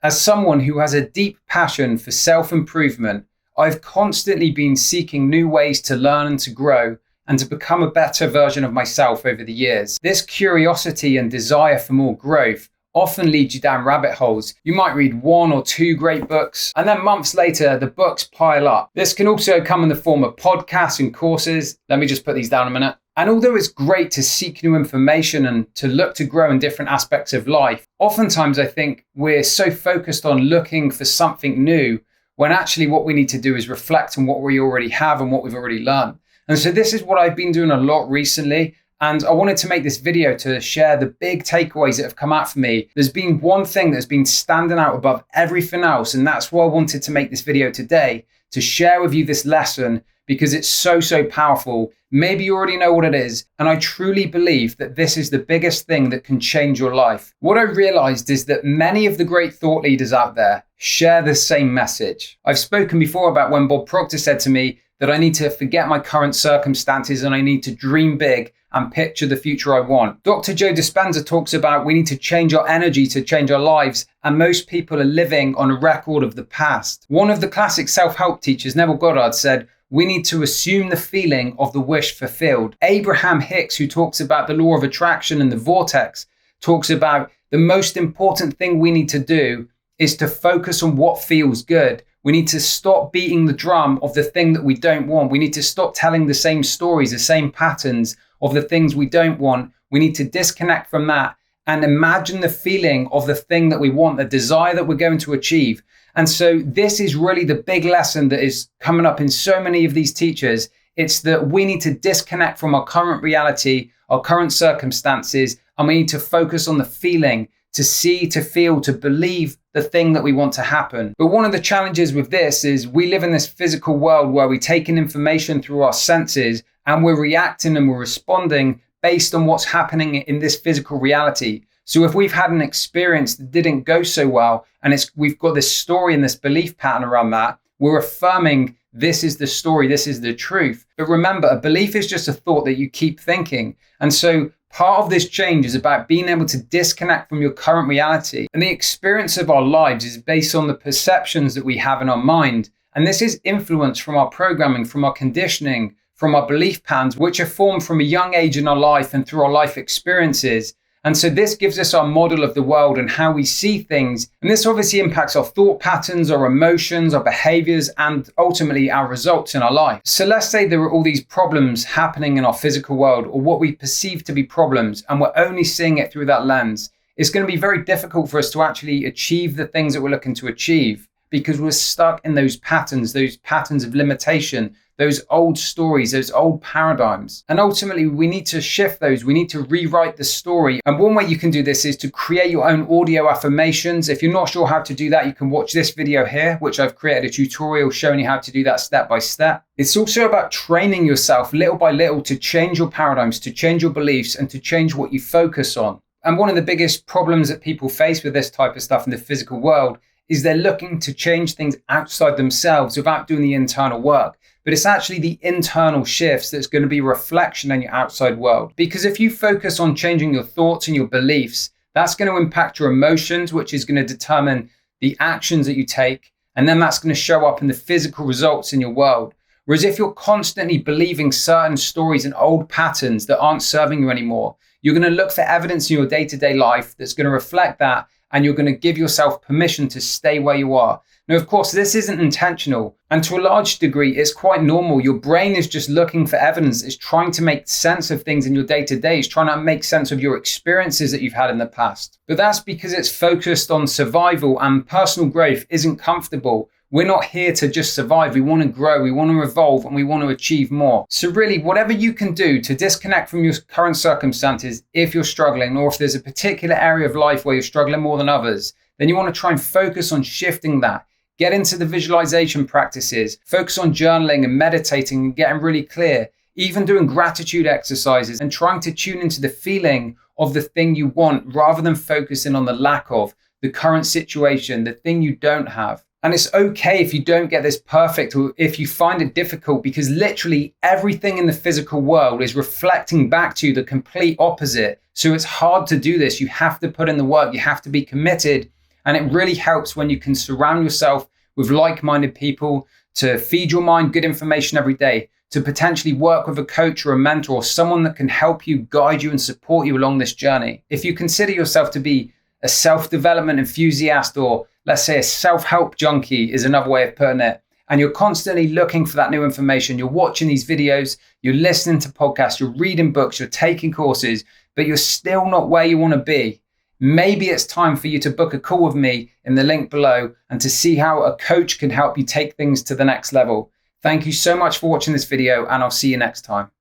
As someone who has a deep passion for self-improvement, I've constantly been seeking new ways to learn and to grow and to become a better version of myself over the years. This curiosity and desire for more growth often leads you down rabbit holes. You might read 1 or 2 great books, and then months later, the books pile up. This can also come in the form of podcasts and courses. Let me just put these down a minute. And although it's great to seek new information and to look to grow in different aspects of life, oftentimes I think we're so focused on looking for something new when actually what we need to do is reflect on what we already have and what we've already learned. And so this is what I've been doing a lot recently. And I wanted to make this video to share the big takeaways that have come out for me. There's been one thing that's been standing out above everything else. And that's why I wanted to make this video today, to share with you this lesson, because it's so powerful. Maybe you already know what it is. And I truly believe that this is the biggest thing that can change your life. What I realized is that many of the great thought leaders out there share the same message. I've spoken before about when Bob Proctor said to me that I need to forget my current circumstances and I need to dream big and picture the future I want. Dr. Joe Dispenza talks about we need to change our energy to change our lives, and most people are living on a record of the past. One of the classic self-help teachers, Neville Goddard, said, we need to assume the feeling of the wish fulfilled. Abraham Hicks, who talks about the law of attraction and the vortex, talks about the most important thing we need to do is to focus on what feels good. We need to stop beating the drum of the thing that we don't want. We need to stop telling the same stories, the same patterns of the things we don't want. We need to disconnect from that and imagine the feeling of the thing that we want, the desire that we're going to achieve. And so this is really the big lesson that is coming up in so many of these teachers. It's that we need to disconnect from our current reality, our current circumstances, and we need to focus on the feeling, to see, to feel, to believe the thing that we want to happen. But one of the challenges with this is we live in this physical world where we take in information through our senses and we're reacting and we're responding based on what's happening in this physical reality. So if we've had an experience that didn't go so well and we've got this story and this belief pattern around that, we're affirming this is the story, this is the truth. But remember, a belief is just a thought that you keep thinking. And so part of this change is about being able to disconnect from your current reality. And the experience of our lives is based on the perceptions that we have in our mind. And this is influenced from our programming, from our conditioning, from our belief patterns, which are formed from a young age in our life and through our life experiences. And so this gives us our model of the world and how we see things. And this obviously impacts our thought patterns, our emotions, our behaviors, and ultimately our results in our life. So let's say there are all these problems happening in our physical world, or what we perceive to be problems, and we're only seeing it through that lens. It's going to be very difficult for us to actually achieve the things that we're looking to achieve because we're stuck in those patterns of limitation, those old stories, those old paradigms. And ultimately, we need to shift those. We need to rewrite the story. And one way you can do this is to create your own audio affirmations. If you're not sure how to do that, you can watch this video here, which I've created a tutorial showing you how to do that step by step. It's also about training yourself little by little to change your paradigms, to change your beliefs, and to change what you focus on. And one of the biggest problems that people face with this type of stuff in the physical world is they're looking to change things outside themselves without doing the internal work. But it's actually the internal shifts that's going to be a reflection on your outside world. Because if you focus on changing your thoughts and your beliefs, that's going to impact your emotions, which is going to determine the actions that you take. And then that's going to show up in the physical results in your world. Whereas if you're constantly believing certain stories and old patterns that aren't serving you anymore, you're going to look for evidence in your day-to-day life that's going to reflect that, and you're going to give yourself permission to stay where you are. Now, of course, this isn't intentional, and to a large degree, it's quite normal. Your brain is just looking for evidence. It's trying to make sense of things in your day-to-day. It's trying to make sense of your experiences that you've had in the past. But that's because it's focused on survival, and personal growth isn't comfortable. We're not here to just survive. We want to grow, we want to evolve, and we want to achieve more. So really, whatever you can do to disconnect from your current circumstances, if you're struggling, or if there's a particular area of life where you're struggling more than others, then you want to try and focus on shifting that. Get into the visualization practices, focus on journaling and meditating and getting really clear, even doing gratitude exercises and trying to tune into the feeling of the thing you want rather than focusing on the lack of, the current situation, the thing you don't have. And it's okay if you don't get this perfect or if you find it difficult, because literally everything in the physical world is reflecting back to you the complete opposite. So it's hard to do this. You have to put in the work. You have to be committed. And it really helps when you can surround yourself with like-minded people to feed your mind good information every day, to potentially work with a coach or a mentor or someone that can help you, guide you, and support you along this journey. If you consider yourself to be a self-development enthusiast, or let's say a self-help junkie is another way of putting it, and you're constantly looking for that new information, you're watching these videos, you're listening to podcasts, you're reading books, you're taking courses, but you're still not where you want to be, maybe it's time for you to book a call with me in the link below and to see how a coach can help you take things to the next level. Thank you so much for watching this video, and I'll see you next time.